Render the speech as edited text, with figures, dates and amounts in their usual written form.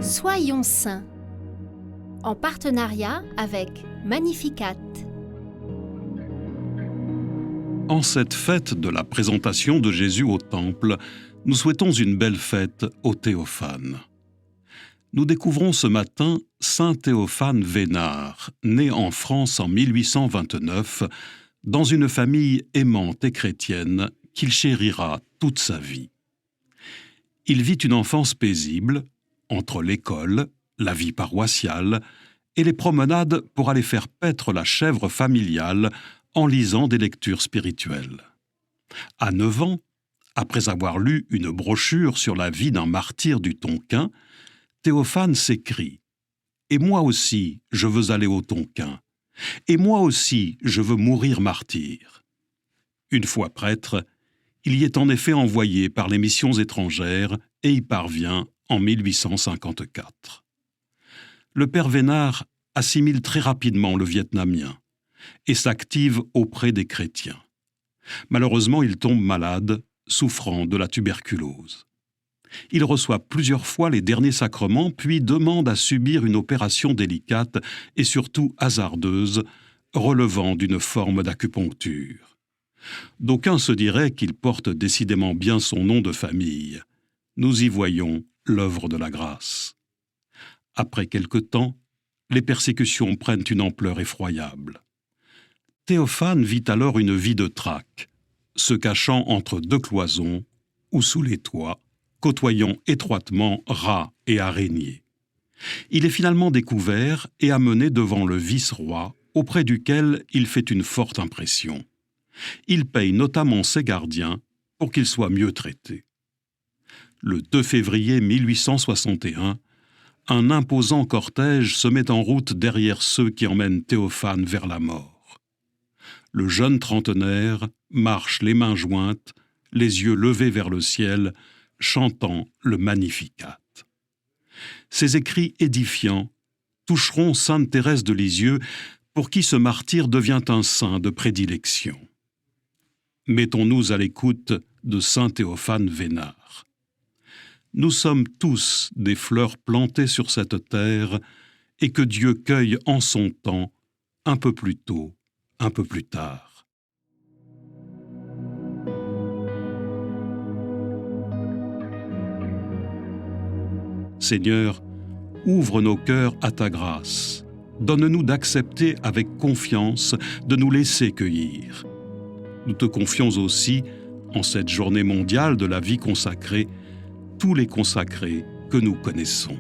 Soyons saints, en partenariat avec Magnificat. En cette fête de la présentation de Jésus au Temple, nous souhaitons une belle fête aux Théophanes. Nous découvrons ce matin Saint Théophane Vénard, né en France en 1829, dans une famille aimante et chrétienne qu'il chérira toute sa vie. Il vit une enfance paisible, entre l'école, la vie paroissiale et les promenades pour aller faire paître la chèvre familiale en lisant des lectures spirituelles. À 9 ans, après avoir lu une brochure sur la vie d'un martyr du Tonkin, Théophane s'écrie « Et moi aussi, je veux aller au Tonkin. Et moi aussi, je veux mourir martyr. » Une fois prêtre, il y est en effet envoyé par les missions étrangères et y parvient en 1854. Le père Vénard assimile très rapidement le vietnamien et s'active auprès des chrétiens. Malheureusement, il tombe malade, souffrant de la tuberculose. Il reçoit plusieurs fois les derniers sacrements, puis demande à subir une opération délicate et surtout hasardeuse, relevant d'une forme d'acupuncture. D'aucuns se diraient qu'il porte décidément bien son nom de famille. Nous y voyons l'œuvre de la grâce. Après quelque temps, les persécutions prennent une ampleur effroyable. Théophane vit alors une vie de traque, se cachant entre deux cloisons ou sous les toits, côtoyant étroitement rats et araignées. Il est finalement découvert et amené devant le vice-roi, auprès duquel il fait une forte impression. Il paye notamment ses gardiens pour qu'ils soient mieux traités. Le 2 février 1861, un imposant cortège se met en route derrière ceux qui emmènent Théophane vers la mort. Le jeune trentenaire marche les mains jointes, les yeux levés vers le ciel, chantant le Magnificat. Ces écrits édifiants toucheront sainte Thérèse de Lisieux, pour qui ce martyr devient un saint de prédilection. Mettons-nous à l'écoute de saint Théophane Vénard. Nous sommes tous des fleurs plantées sur cette terre et que Dieu cueille en son temps, un peu plus tôt, un peu plus tard. Seigneur, ouvre nos cœurs à ta grâce. Donne-nous d'accepter avec confiance de nous laisser cueillir. Nous te confions aussi, en cette journée mondiale de la vie consacrée, tous les consacrés que nous connaissons.